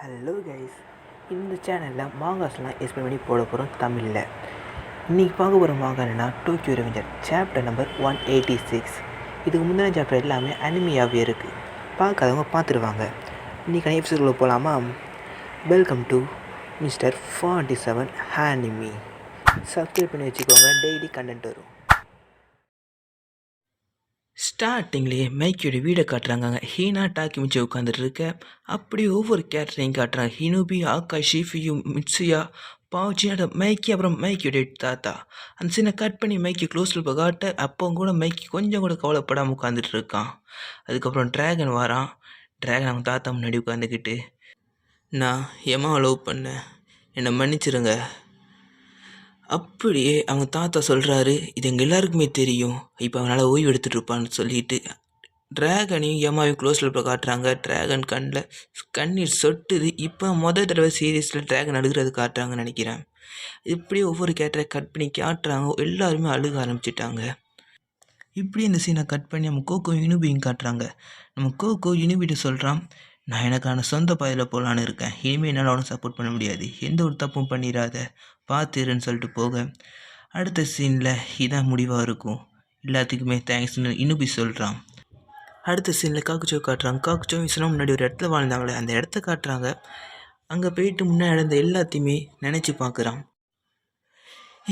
Hello guys, இந்த சேனலில் மாங்காஸ்லாம் explain பண்ணி போட போகிறோம் தமிழில். இன்றைக்கி பார்க்க போகிற மாங்கா என்னென்னா டோக்கியோ ரெவெஞ்சர் சாப்டர் நம்பர் 186. இதுக்கு முந்தின சாப்டர் எல்லாமே அனிமியாகவே இருக்குது, பார்க்காதவங்க பார்த்துருவாங்க. இன்றைக்கான எபிசோடுக்குள்ளே போகலாமா? Welcome to mister 47 anime. Subscribe பண்ணி வச்சுக்கோங்க, டெய்லி கண்டென்ட் வரும். ஸ்டார்டிங்லேயே மைக்கியோட வீடை காட்டுறாங்க. ஹீனா டாக்கி மிச்சு உட்காந்துட்டு இருக்க. அப்படி ஒவ்வொரு கேரக்டரையும் காட்டுறாங்க. ஹினோபி, ஆகாஷி, ஃபியூ, மிட்சுயா, பாவுச்சியோட மைக்கி, அப்புறம் மைக்கியோட தாத்தா. அந்த சீனை கட் பண்ணி மைக்கி க்ளோஸில் இப்போ காட்ட. அப்போ கூட மைக்கி கொஞ்சம் கூட கவலைப்படாமல் உட்காந்துட்டு இருக்கான். அதுக்கப்புறம் ட்ராகன் வரான். ட்ராகன் அவங்க தாத்தா முன்னாடி உட்காந்துக்கிட்டு, நான் எம்மாவை லவ் பண்ணேன், என்னை மன்னிச்சிருங்க. அப்படியே அவங்க தாத்தா சொல்கிறாரு, இது எங்கள் எல்லாருக்குமே தெரியும், இப்போ அவனால் ஓய்வு எடுத்துகிட்டு இருப்பான்னு சொல்லிட்டு ட்ராகனையும் எம்மாவையும் க்ளோஸில் இப்போ காட்டுறாங்க. ட்ராகன் கண்ணில் கண்ணீர் சொட்டுது. இப்போ மொதல் தடவை சீரியஸில் ட்ராகன் அழுகிறது காட்டுறாங்கன்னு நினைக்கிறேன். இப்படியே ஒவ்வொரு கேரக்டரை கட் பண்ணி காட்டுறாங்க. எல்லாருமே அழுக ஆரம்பிச்சிட்டாங்க. இப்படி இந்த சீனை கட் பண்ணி நம்ம கோகோ யுனிபியும் காட்டுறாங்க. நம்ம கோகோ யுனிபிட்ட சொல்கிறான், நான் எனக்கான சொந்த பாதையில் போகலான்னு இருக்கேன், இனிமேல் என்னால் அவனுக்கு சப்போர்ட் பண்ண முடியாது, எந்த ஒரு தப்பும் பண்ணிடாத, பார்த்துருன்னு சொல்லிட்டு போக. அடுத்த சீனில் இதான் முடிவாக இருக்கும், எல்லாத்துக்குமே தேங்க்ஸ்னு யுனிபி சொல்கிறான். அடுத்த சீனில் காக்குச்சோ காட்டுறாங்க. காக்குச்சோ இசனா முன்னாடி ஒரு இடத்துல வாழ்ந்தாங்களே, அந்த இடத்த காட்டுறாங்க. அங்கே போயிட்டு முன்னாடி நடந்த எல்லாத்தையுமே நினச்சி பார்க்குறான்.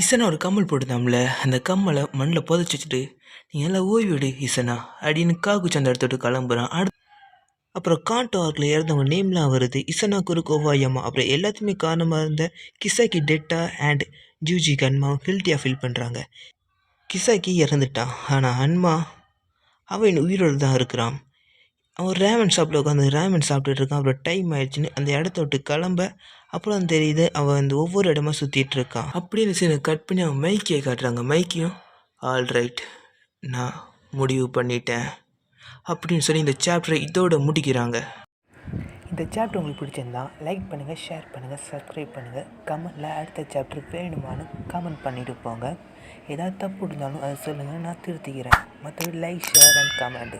இசனா ஒரு கம்மல் போட்டுதாம்ல, அந்த கம்மலை மண்ணில் புதைச்சி வச்சுட்டு, நீ எல்லாம் ஓய்விடு இசனா அப்படின்னு காக்குச்சோ அந்த இடத்த விட்டு கிளம்புறான். அப்புறம் காண்டோ ஆர்க்கில் இறந்தவங்க நேம்லாம் வருது. இசனா, குருகோவா, யமா, அப்புறம் எல்லாத்துக்குமே காரணமாக இருந்த கிசாக்கி, டெட்டா அண்ட் ஜூஜி கன்மா கில்ட்டியாக ஃபீல் பண்ணுறாங்க. கிசாக்கி இறந்துட்டான், ஆனால் அன்மா அவன் உயிரோடு தான் இருக்கிறான். அவன் ரேமன் ஷாப்பில் உட்காந்து ரேமன் சாப்பிட்டுட்டு இருக்கான். அப்புறம் டைம் ஆயிடுச்சுன்னு அந்த இடத்த விட்டு கிளம்ப. அப்புறம் தெரியுது அவன் வந்து ஒவ்வொரு இடமா சுற்றிட்டு இருக்கான். அப்படின்னு சீனை கட் பண்ணி அவன் மைக்கியை காட்டுறாங்க. மைக்கியும் ஆல்ரைட், நான் முடிவு பண்ணிட்டேன் அப்படின்னு சொல்லி இந்த சாப்டரை இதோட முடிக்கிறாங்க. இந்த சாப்டர் உங்களுக்கு பிடிச்சிருந்தா லைக் பண்ணுங்கள், ஷேர் பண்ணுங்கள், சப்ஸ்கிரைப் பண்ணுங்கள். கமெண்ட்டில் அடுத்த சாப்டர் வேணுமான்னு கமெண்ட் பண்ணிட்டு போங்க. ஏதாவது தப்பு இருந்தாலும் அதை சொல்லுங்கள், நான் திருத்திக்கிறேன். மற்றபடி லைக், ஷேர் அண்ட் கமெண்ட்.